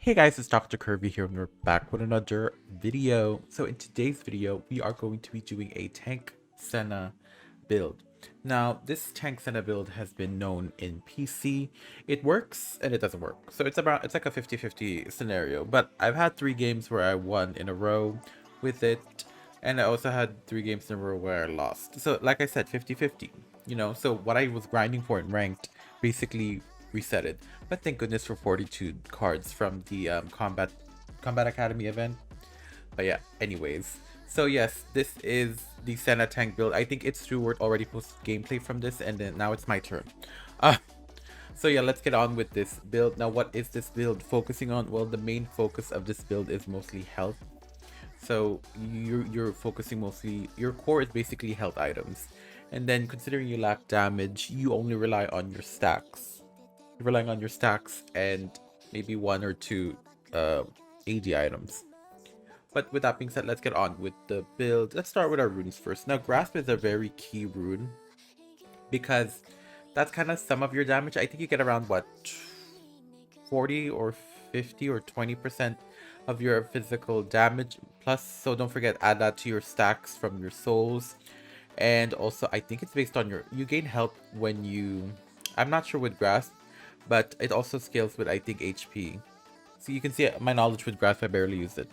Hey guys, it's Dr. Kirby here and we're back with another video. So in today's video, we are going to be doing a tank Senna build. Now, this tank Senna build has been known in PC. It works and it doesn't work. So it's like a 50-50 scenario, but I've had 3 games where I won in a row with it, and I also had 3 games in a row where I lost. So like I said, 50-50, so what I was grinding for in ranked basically reset it. But thank goodness for 42 cards from the Combat Academy event. But yeah, anyways. So yes, this is the Senna tank build. I think it's true. We're already posted gameplay from this, and then now it's my turn. Uh, so yeah, let's get on with this build. Now, what is this build focusing on? Well, the main focus of this build is mostly health. So you're focusing mostly, your core is basically health items. And then considering you lack damage, you only rely on your stacks. You're relying on your stacks and maybe 1 or 2 AD items. But with that being said, let's get on with the build. Let's start with our runes first. Now, Grasp is a very key rune because that's kind of some of your damage. I think you get around, what, 40 or 50 or 20% of your physical damage. Plus, so don't forget, add that to your stacks from your souls. And also, I think it's based on you gain health when you, I'm not sure with Grasp, but it also scales with, I think, HP. So you can see my knowledge with Grasp, I barely use it.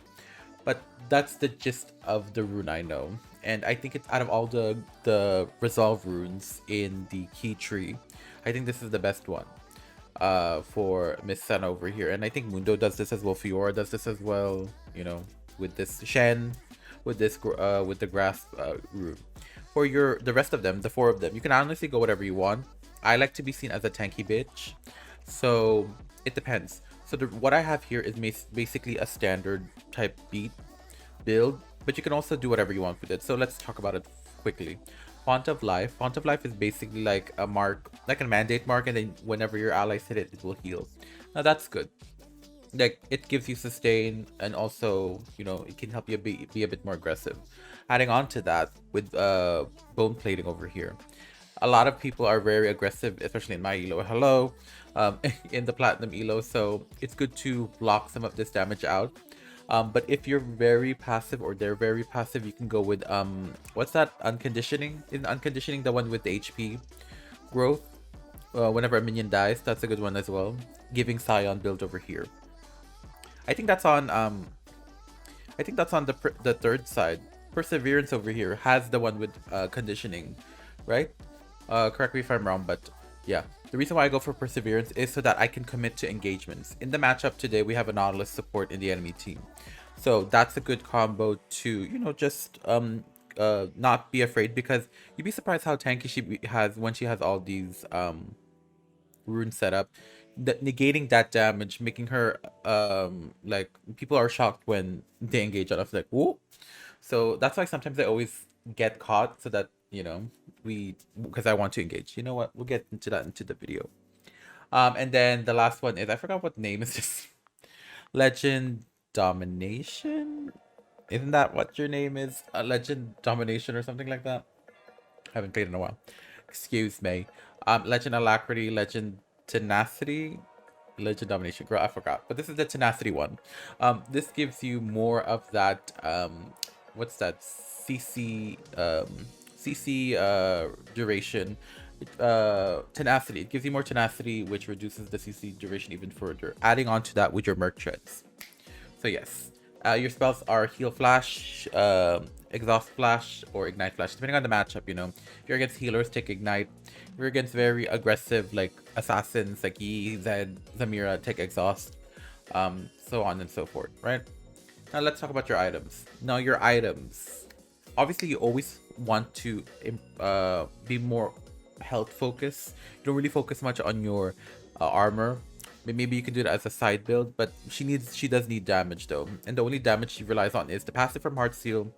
But that's the gist of the rune I know. And I think it's out of all the resolve runes in the key tree, I think this is the best one for Miss Senna over here. And I think Mundo does this as well, Fiora does this as well, with this Shen, with this with the Grasp rune. For the rest of them, the 4 of them, you can honestly go whatever you want. I like to be seen as a tanky bitch, so it depends. So what I have here is basically a standard type beat build, but you can also do whatever you want with it. So let's talk about it quickly. Font of Life. Font of Life is basically like a mark, like a mandate mark, and then whenever your allies hit it, it will heal. Now that's good. Like, it gives you sustain, and also, it can help you be a bit more aggressive. Adding on to that with bone plating over here, a lot of people are very aggressive, especially in my elo, in the platinum elo, so it's good to block some of this damage out. But if you're very passive, or they're very passive, you can go with what's that, unconditioning? Isn't unconditioning the one with the HP growth? Whenever a minion dies, that's a good one as well. Giving Scion build over here. I think that's on the third side. Perseverance over here has the one with conditioning, right? Correct me if I'm wrong, but yeah. The reason why I go for Perseverance is so that I can commit to engagements. In the matchup today, we have a Nautilus support in the enemy team. So that's a good combo to, just not be afraid, because you'd be surprised how tanky she has when she has all these runes set up. Negating that damage, making her like, people are shocked when they engage on us, like, whoop. So that's why sometimes I always get caught, so that because I want to engage. You know what, we'll get into that into the video. And then the last one is, I forgot what name is this. Legend Domination, isn't that what your name is? Legend Domination or something like that. I haven't played in a while, excuse me. Legend Alacrity, Legend Tenacity, Legend Domination. Girl, I forgot. But this is the Tenacity one. This gives you more of that, what's that? CC duration. Tenacity. It gives you more tenacity, which reduces the CC duration even further. Adding on to that with your Merc Treads. So yes. Your spells are Heal Flash, Exhaust Flash, or Ignite Flash, depending on the matchup, If you're against healers, take Ignite. If you're against very aggressive, like assassins, like Yi, Zed, Zamira, take Exhaust. So on and so forth, right? Now let's talk about your items. Now your items, obviously you always want to be more health focused. You don't really focus much on your armor. Maybe you can do it as a side build, but she does need damage though, and the only damage she relies on is the passive from Heartsteel,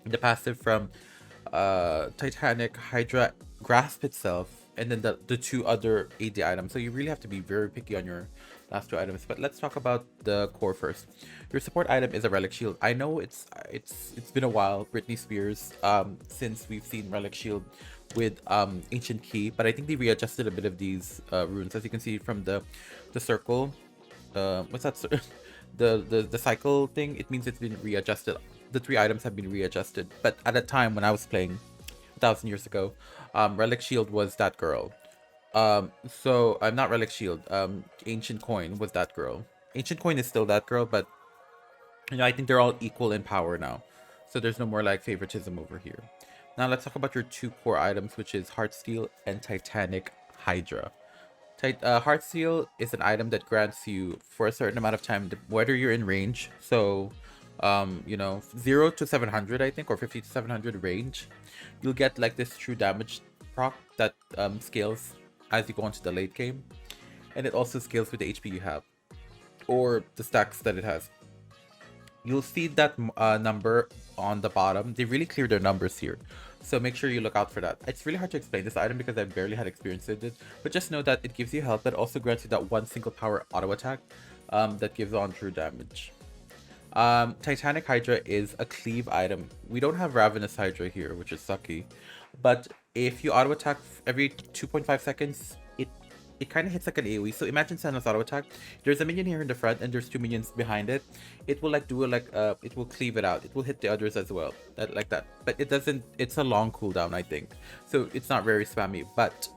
the passive from Titanic Hydra, Grasp itself, and then the 2 other AD items. So you really have to be very picky on your last 2 items. But let's talk about the core first. Your support item is a Relic Shield. I know it's been a while, Britney Spears, since we've seen Relic Shield with Ancient Key, but I think they readjusted a bit of these runes, as you can see from the circle. what's that? The cycle thing. It means it's been readjusted. The 3 items have been readjusted. But at a time when I was playing 1,000 years ago, Relic Shield was that girl. So I'm not Relic Shield. Ancient Coin was that girl. Ancient Coin is still that girl, but I think they're all equal in power now. So there's no more like favoritism over here. Now let's talk about your 2 core items, which is Heartsteel and Titanic Hydra. Heartsteel is an item that grants you for a certain amount of time, whether you're in range. So, 0 to 700, I think, or 50 to 700 range, you'll get like this true damage proc that scales as you go into the late game, and it also scales with the HP you have or the stacks that it has. You'll see that number on the bottom. They really clear their numbers here, so make sure you look out for that. It's really hard to explain this item because I barely had experience with it, but just know that it gives you health, but also grants you that one single power auto attack that gives on true damage. Titanic Hydra is a cleave item. We don't have Ravenous Hydra here, which is sucky, but if you auto attack every 2.5 seconds, it kind of hits like an AoE. So imagine Senna's auto attack. There's a minion here in the front and there's 2 minions behind it. It will like do it like it will cleave it out. It will hit the others as well. Like that. But it doesn't, it's a long cooldown, I think. So it's not very spammy, but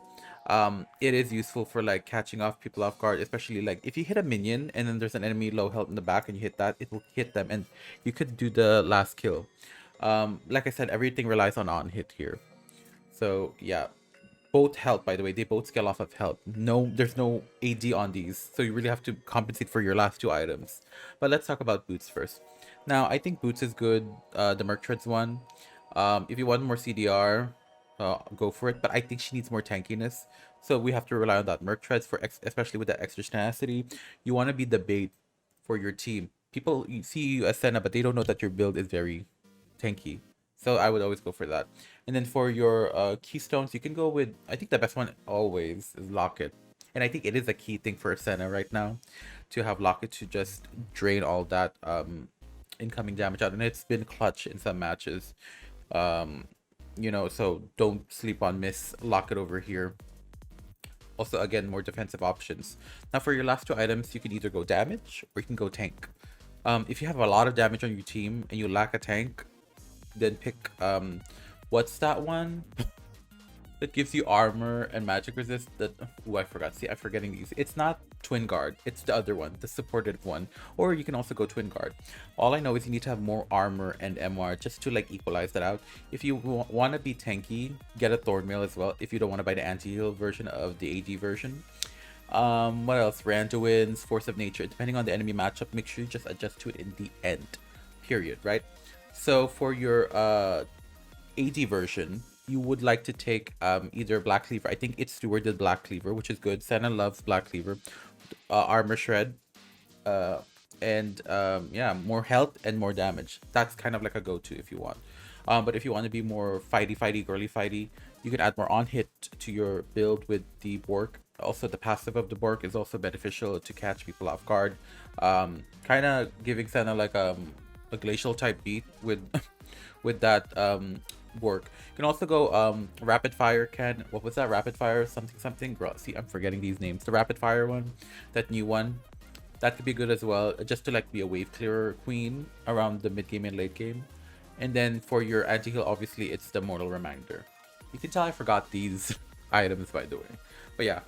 it is useful for like catching off people off guard, especially like if you hit a minion and then there's an enemy low health in the back and you hit that, it will hit them and you could do the last kill. Like I said, everything relies on hit here. So yeah, both health, by the way, they both scale off of health. No, there's no AD on these, so you really have to compensate for your last 2 items. But let's talk about boots first. Now, I think boots is good. The Merc Treads one. If you want more CDR, go for it. But I think she needs more tankiness, so we have to rely on that Merc Treads for especially with that extra tenacity. You want to be the bait for your team. People see you as Senna, but they don't know that your build is very tanky. So I would always go for that. And then for your keystones, you can go with, I think the best one always is Locket. And I think it is a key thing for Senna right now to have Locket to just drain all that incoming damage out. And it's been clutch in some matches. So don't sleep on Miss Locket over here. Also, again, more defensive options. Now for your last 2 items, you can either go damage or you can go tank. If you have a lot of damage on your team and you lack a tank, then pick what's that one that gives you armor and magic resist? That I forgot. See, I'm forgetting these. It's not Twin Guard, it's the other one, the supported one. Or you can also go Twin Guard. All I know is you need to have more armor and MR just to like equalize that out. If you want to be tanky, get a Thornmail as well, if you don't want to buy the anti-heal version of the AD version. What else? Randuin's Force of Nature. Depending on the enemy matchup, make sure you just adjust to it in the end, period, right? So for your AD version, you would like to take either Black Cleaver. I think it's stewarded Black Cleaver, which is good. Senna loves Black Cleaver. Armor Shred. Yeah, more health and more damage. That's kind of like a go-to if you want. But if you want to be more fighty, girly fighty, you can add more on-hit to your build with the Bork. Also, the passive of the Bork is also beneficial to catch people off guard. Kind of giving Senna like a glacial type beat with with that Bork. You can also go rapid fire what was that? Rapid fire something. See, I'm forgetting these names. The rapid fire one, that new one. That could be good as well, just to like be a wave clearer queen around the mid game and late game. And then for your anti-heal, obviously it's the Mortal Reminder. You can tell I forgot these items, by the way. But yeah,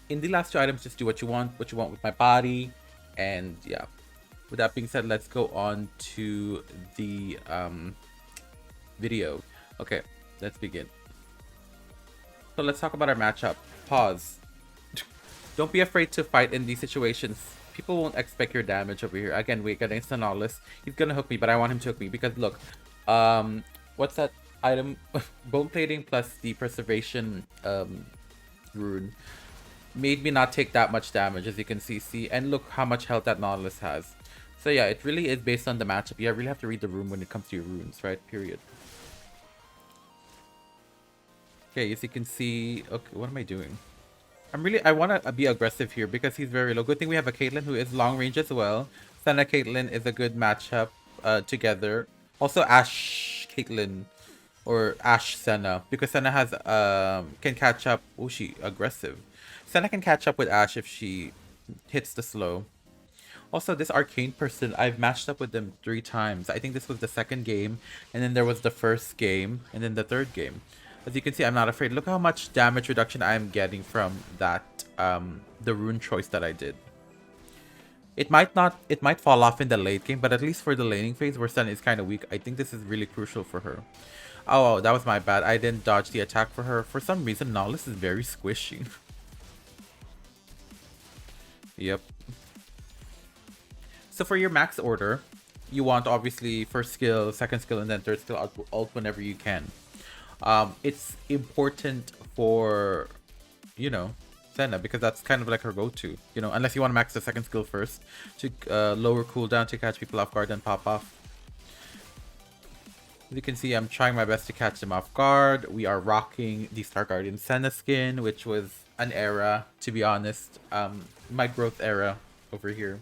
in the last 2 items, just do what you want with my body. And yeah, with that being said, let's go on to the video. Okay, let's begin. So let's talk about our matchup. Pause. Don't be afraid to fight in these situations. People won't expect your damage over here. Again, we got Instant Nautilus. He's gonna hook me, but I want him to hook me because look, what's that item? Bone plating plus the preservation rune made me not take that much damage, as you can see, and look how much health that Nautilus has. So yeah, it really is based on the matchup. You really have to read the rune when it comes to your runes, right? Period. Okay, as you can see, okay, what am I doing? I want to be aggressive here because he's very low. Good thing we have a Caitlyn who is long range as well. Senna Caitlyn is a good matchup together. Also Ashe Caitlyn or Ashe Senna, because Senna has can catch up. Oh, she aggressive. Senna can catch up with Ashe if she hits the slow. Also, this arcane person, I've matched up with them 3 times. I think this was the second game, and then there was the first game, and then the third game. As you can see, I'm not afraid. Look how much damage reduction I'm getting from that, the rune choice that I did. It might fall off in the late game, but at least for the laning phase where Senna is kind of weak, I think this is really crucial for her. Oh, that was my bad. I didn't dodge the attack for her. For some reason, Nolus is very squishy. Yep. So for your max order, you want obviously first skill, second skill, and then third skill ult whenever you can. It's important for, you know, Senna, because that's kind of like her go-to. You know, unless you want to max the second skill first to lower cooldown to catch people off guard and pop off. As you can see, I'm trying my best to catch them off guard. We are rocking the Star Guardian Senna skin, which was an era, to be honest. My growth era over here.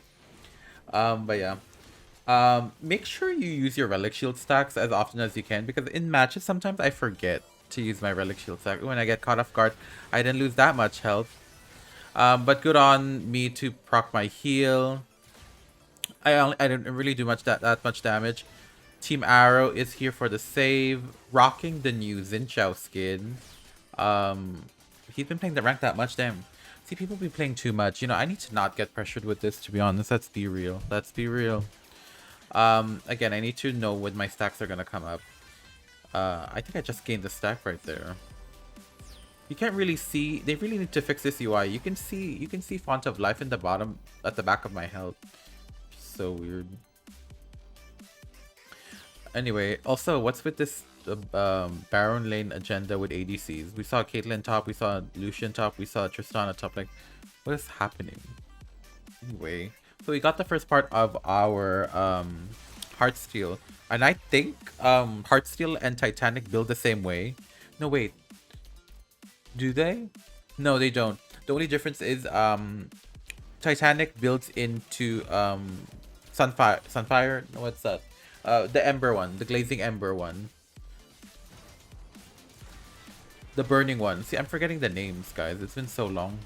But yeah. Make sure you use your relic shield stacks as often as you can, because in matches sometimes I forget to use my relic shield stack. When I get caught off guard, I didn't lose that much health. But good on me to proc my heal. I didn't really do that much damage. Team Arrow is here for the save, rocking the new Zinchao skin. He's been playing the rank that much, damn. See, people be playing too much. You know, I need to not get pressured with this, to be honest. Let's be real. Let's be real. Again, I need to know when my stacks are gonna come up. I think I just gained the stack right there. You can't really see. They really need to fix this UI. You can see Font of Life in the bottom at the back of my health. So weird. Anyway, also, what's with this Baron lane agenda with ADCs? We saw Caitlyn top, we saw Lucian top, we saw Tristana top. Like, what is happening? Anyway, so we got the first part of our Heartsteel, and I think Heartsteel and Titanic build the same way. No, wait. Do they? No, they don't. The only difference is Titanic builds into Sunfire. No, what's that? The Ember one, the Glazing Ember one. The Burning one. See, I'm forgetting the names, guys. It's been so long.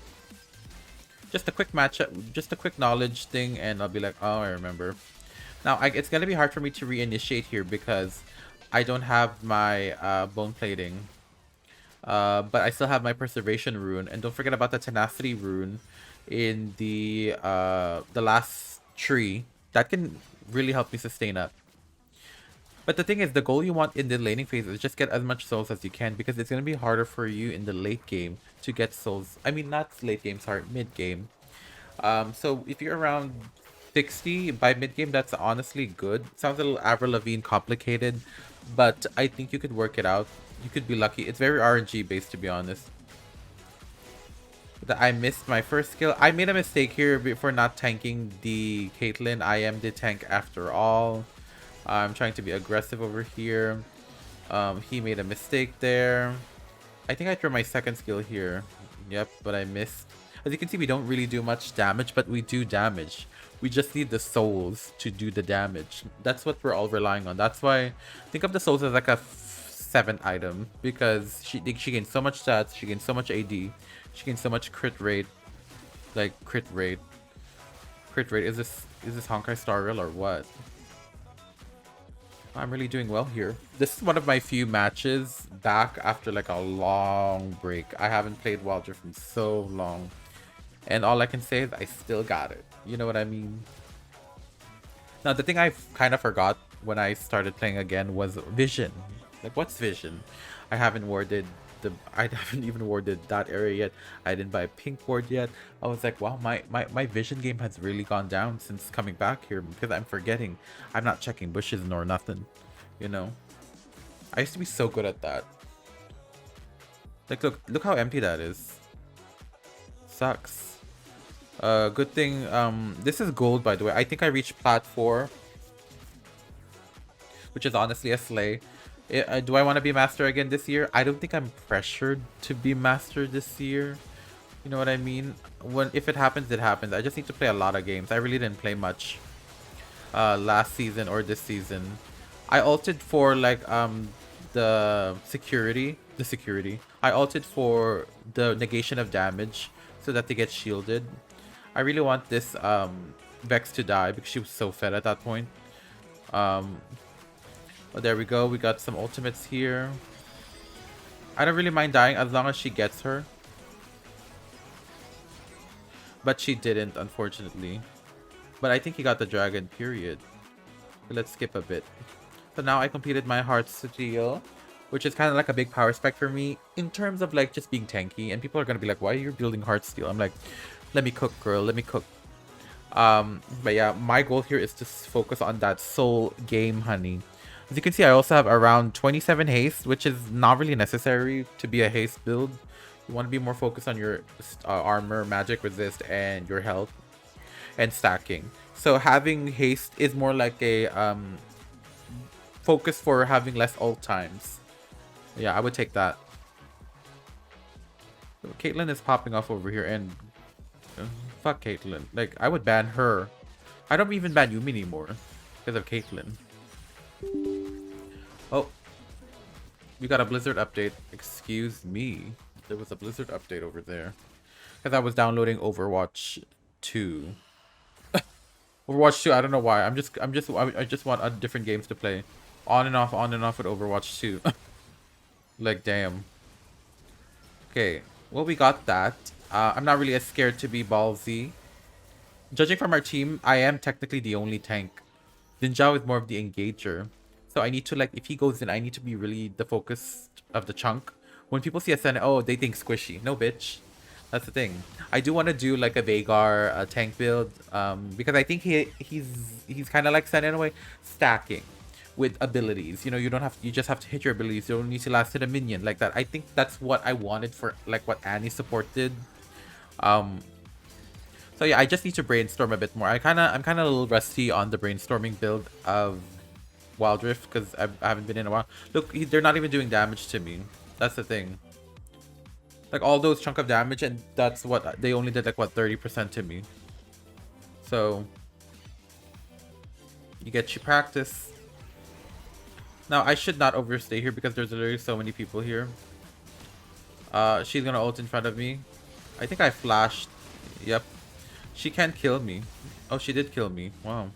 Just a quick matchup, just a quick knowledge thing, and I'll be like, oh, I remember. Now, it's gonna be hard for me to reinitiate here because I don't have my bone plating. But I still have my Preservation rune, and don't forget about the Tenacity rune in the last tree. That can really help me sustain up. But the thing is, the goal you want in the laning phase is just get as much souls as you can, because it's going to be harder for you in the late game to get souls. I mean, not late game, sorry, mid game. So if you're around 60 by mid game, that's honestly good. Sounds a little Avril Lavigne complicated, but I think you could work it out. You could be lucky. It's very RNG based, to be honest. I missed my first skill. I made a mistake here before not tanking the Caitlyn. I am the tank after all. I'm trying to be aggressive over here. He made a mistake there. I think I threw my second skill here. Yep, but I missed. As you can see, we don't really do much damage, but we do damage. We just need the souls to do the damage. That's what we're all relying on. That's why think of the souls as like a 7 item, because she gains so much stats, she gains so much AD, she gains so much crit rate. Like crit rate. Is this Honkai Star Rail or what? I'm really doing well here. This is one of my few matches back after like a long break. I haven't played Wild Rift in so long. And all I can say is I still got it. You know what I mean? Now, the thing I kind of forgot when I started playing again was Vision. Like, what's Vision? I haven't even warded that area yet. I didn't buy a pink ward yet. I was like, wow, my Vision game has really gone down since coming back here, because I'm forgetting. I'm not checking bushes nor nothing, you know. I used to be so good at that. Like, look how empty that is. Sucks. Good thing, this is gold, by the way. I think I reached plat 4, which is honestly a slay. Do I want to be master again this year? I don't think I'm pressured to be master this year. You know what I mean? If it happens, it happens. I just need to play a lot of games. I really didn't play much last season or this season. I ulted for like the security. I ulted for the negation of damage so that they get shielded. I really want this Vex to die because she was so fed at that point. Um, but there we go. We got some ultimates here. I don't really mind dying as long as she gets her. But she didn't, unfortunately. But I think he got the dragon, period. Let's skip a bit. So now I completed my Heartsteel, which is kind of like a big power spec for me in terms of like just being tanky. And people are going to be like, why are you building Heartsteel? I'm like, let me cook, girl. Let me cook. But yeah, my goal here is to focus on that soul game, honey. As you can see, I also have around 27 haste, which is not really necessary to be a haste build. You want to be more focused on your armor, magic resist, and your health and stacking. So having haste is more like a focus for having less ult times. Yeah, I would take that. So Caitlyn is popping off over here, and fuck Caitlyn. Like, I would ban her. I don't even ban Yumi anymore because of Caitlyn. Oh, we got a Blizzard update. Excuse me. There was a Blizzard update over there because I was downloading Overwatch 2. Overwatch 2. I don't know why. I just want different games to play. On and off with Overwatch 2. Like, damn. Okay. Well, we got that. I'm not really as scared to be ballsy. Judging from our team, I am technically the only tank. Dinjao is more of the engager. So I need to, like, if he goes in, I need to be really the focus of the chunk. When people see a Senna, oh, they think squishy. No, bitch. That's the thing. I do want to do like a Veigar tank build, because I think he's kind of like Senna in a way, stacking with abilities. You know, you just have to hit your abilities. You don't need to last hit a minion like that. I think that's what I wanted for like what Annie's support did. So yeah, I just need to brainstorm a bit more. I'm kind of a little rusty on the brainstorming build of Wild Rift because I haven't been in a while. Look, they're not even doing damage to me. That's the thing. Like all those chunk of damage, and that's what they only did, like what, 30% to me. So you get your practice. Now I should not overstay here because there's literally so many people here. She's gonna ult in front of me. I think I flashed. Yep. She can't kill me. Oh, she did kill me. Wow.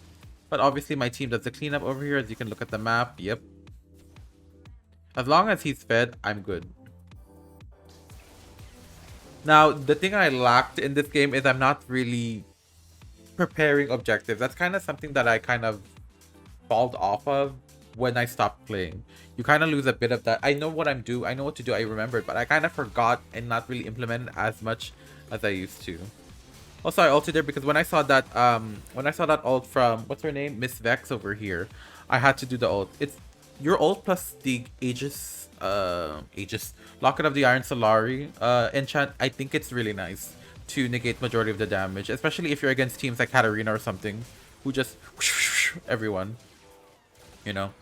But obviously my team does the cleanup over here, as you can look at the map. Yep. As long as he's fed, I'm good. Now, the thing I lacked in this game is I'm not really preparing objectives. That's kind of something that I kind of falled off of when I stopped playing. You kind of lose a bit of that. I know what I'm doing. I know what to do. I remembered, but I kind of forgot and not really implemented as much as I used to. Also, I ulted there because when I saw that ult from, what's her name, Miss Vex over here, I had to do the ult. It's your ult plus the Aegis Locket of the Iron Solari enchant. I think it's really nice to negate majority of the damage, especially if you're against teams like Katarina or something who just everyone, you know.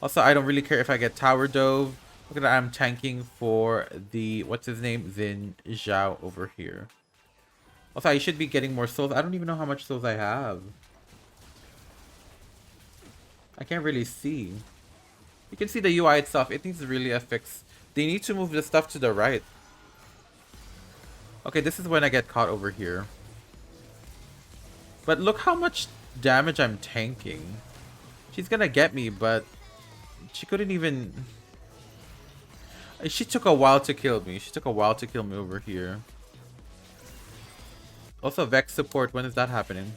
Also, I don't really care if I get tower dove. Look at that, I'm tanking for the, what's his name, Xin Zhao over here. Also, I should be getting more souls. I don't even know how much souls I have. I can't really see. You can see the UI itself. It needs really a fix. They need to move the stuff to the right. Okay, this is when I get caught over here. But look how much damage I'm tanking. She's gonna get me, but she couldn't even... She took a while to kill me. She took a while to kill me over here. Also, Vex support. When is that happening?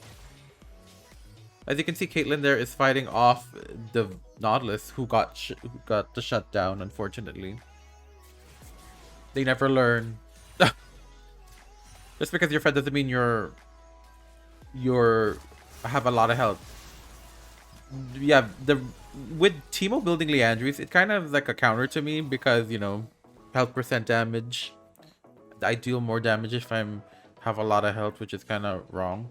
As you can see, Caitlyn there is fighting off the Nautilus, who got the shutdown, unfortunately. They never learn. Just because you're fed doesn't mean you're have a lot of health. Yeah, with Teemo building Leandries, it kind of is like a counter to me because, you know, health percent damage. I deal more damage if I'm have a lot of health, which is kind of wrong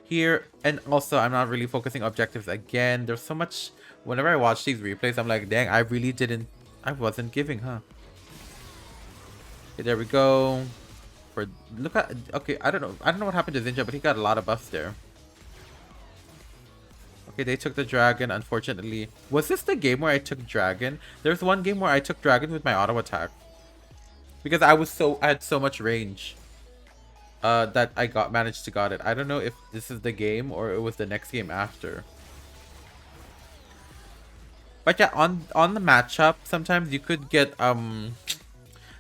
here. And also, I'm not really focusing objectives again. There's so much. Whenever I watch these replays, I'm like, dang, I wasn't giving, huh? Okay, there we go. Look at, okay, I don't know what happened to Zinja, but he got a lot of buffs there. Okay, they took the dragon, unfortunately. Was this the game where I took dragon? There's one game where I took dragon with my auto attack because I had so much range. that I managed to got it. I don't know if this is the game or it was the next game after. But yeah, on the matchup, sometimes you could get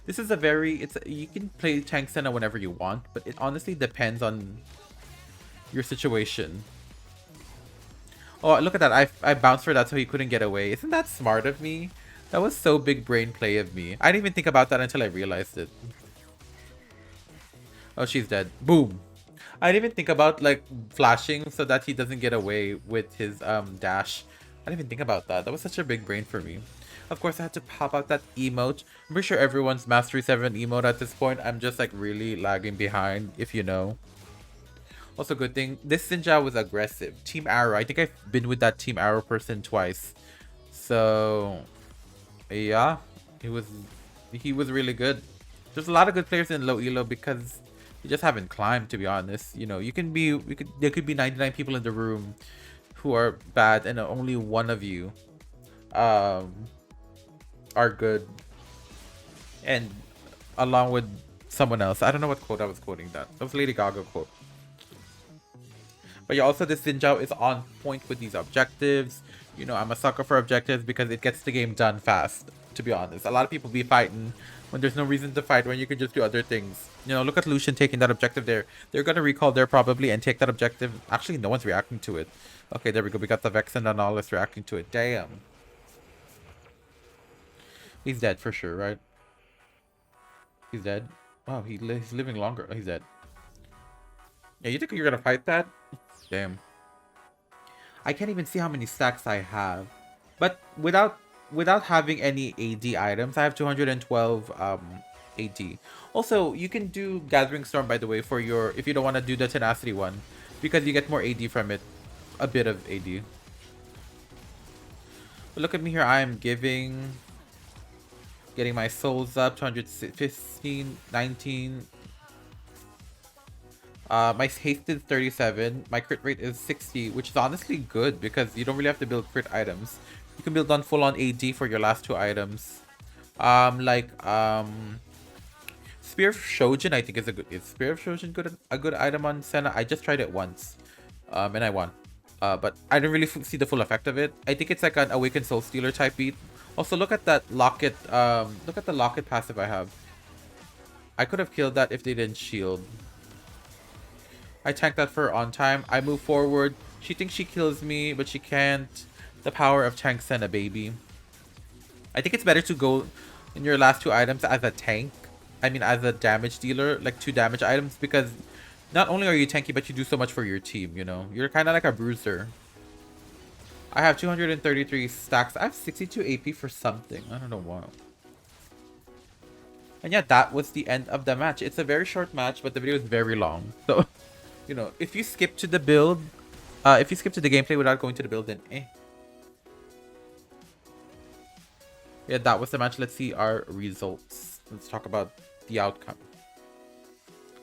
this is a very you can play tank Senna whenever you want, but it honestly depends on your situation. Oh, look at that. I bounced for that so he couldn't get away. Isn't that smart of me? That was so big brain play of me. I didn't even think about that until I realized it. Oh, she's dead. Boom. I didn't even think about like flashing so that he doesn't get away with his dash. I didn't even think about that. That was such a big brain for me. Of course, I had to pop out that emote. I'm pretty sure everyone's Mastery 7 emote at this point. I'm just like really lagging behind, if you know. Also, good thing this Sinja was aggressive. Team Arrow. I think I've been with that Team Arrow person twice. So yeah, he was really good. There's a lot of good players in low elo because you just haven't climbed, to be honest. You know, there could be 99 people in the room who are bad and only one of you um are good, and along with someone else. I don't know what quote I was quoting. That was Lady Gaga quote. But yeah, also this Sinjao is on point with these objectives. You know, I'm a sucker for objectives because it gets the game done fast, to be honest. A lot of people be fighting when there's no reason to fight, when you can just do other things. You know, look at Lucian taking that objective there. They're going to recall there probably and take that objective. Actually, no one's reacting to it. Okay, there we go. We got the Vex and Anolis reacting to it. Damn. He's dead for sure, right? He's dead. Wow, he's living longer. Oh, he's dead. Yeah, you think you're going to fight that? Damn. I can't even see how many stacks I have. But without having any AD items, I have 212 AD. Also, you can do Gathering Storm, by the way, for your, if you don't want to do the Tenacity one, because you get more AD from it. A bit of AD. But look at me here. I am getting my souls up, 215, 19. My haste is 37. My crit rate is 60, which is honestly good because you don't really have to build crit items. You can build on full-on AD for your last two items. Spear of Shojin, I think is Spear of Shojin a good item on Senna? I just tried it once, and I won. But I didn't really see the full effect of it. I think it's like an Awakened Soul Stealer type beat. Also, look at that locket. Look at the locket passive I have. I could have killed that if they didn't shield. I tank that for on time. I move forward. She thinks she kills me, but she can't. The power of tank Senna, baby. I think it's better to go in your last two items as a tank. I mean, as a damage dealer, like 2 damage items, because not only are you tanky, but you do so much for your team, you know? You're kind of like a bruiser. I have 233 stacks. I have 62 AP for something. I don't know why. And yeah, that was the end of the match. It's a very short match, but the video is very long. So, you know, if you skip to the build, if you skip to the gameplay without going to the build, then Yeah, that was the match. Let's see our results. Let's talk about the outcome.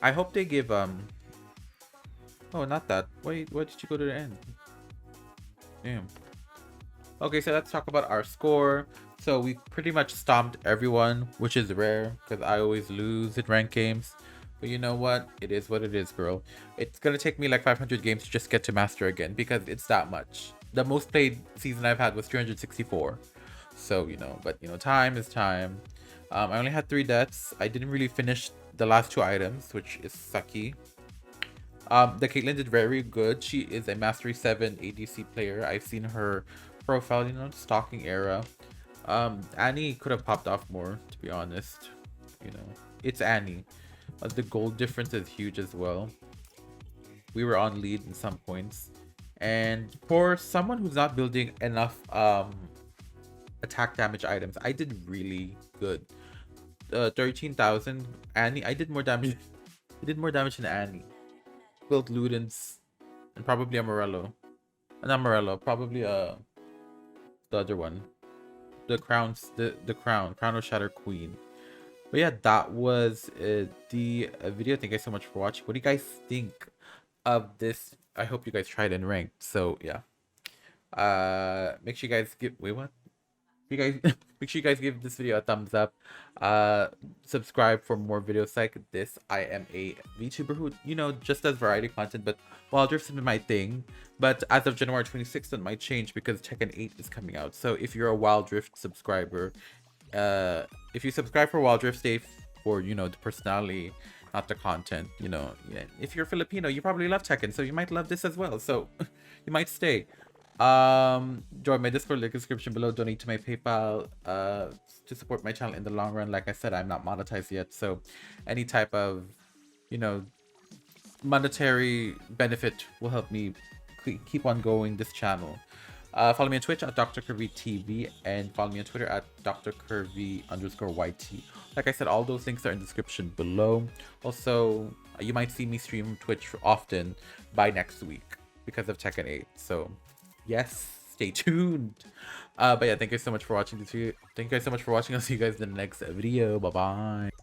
I hope they give oh, not that. Wait, why did you go to the end? Damn. Okay, so let's talk about our score. So we pretty much stomped everyone, which is rare because I always lose in ranked games. But you know what? It is what it is, girl. It's gonna take me like 500 games to just get to master again because it's that much. The most played season I've had was 364. So, you know, but you know, time is time. I only had 3 deaths. I didn't really finish the last 2 items, which is sucky. The Caitlyn did very good. She is a Mastery 7 ADC player. I've seen her profile, you know, stalking era. Annie could have popped off more, to be honest. You know, it's Annie. The gold difference is huge as well. We were on lead in some points. And for someone who's not building enough attack damage items, I did really good. 13,000. Annie, I did more damage. I did more damage than Annie. Built Ludens and probably a Morello. Not Morello, probably the other one. The crown of Shatter Queen. But yeah, that was the video. Thank you guys so much for watching. What do you guys think of this? I hope you guys tried and ranked. So yeah. Make sure you guys give, wait, what? You guys make sure you guys give this video a thumbs up. Subscribe for more videos like this. I am a VTuber who, you know, just does variety content, but Wild Rift's been my thing. But as of January 26th, it might change because Tekken 8 is coming out. So if you're a Wild Rift subscriber, if you subscribe for Wild Rift, stay for, you know, the personality, not the content. You know, yeah. If you're Filipino, you probably love Tekken, so you might love this as well. So you might stay. Join my Discord, link description below. Donate to my PayPal to support my channel in the long run. Like I said, I'm not monetized yet, so any type of, you know, monetary benefit will help me keep on going this channel. Follow me on Twitch at Dr. Curvy TV and follow me on Twitter at Dr. Curvy_YT. Like I said, all those links are in the description below. Also, you might see me stream Twitch often by next week because of Tekken 8. So yes, stay tuned. But yeah, thank you so much for watching this video. Thank you guys so much for watching. I'll see you guys in the next video. Bye bye.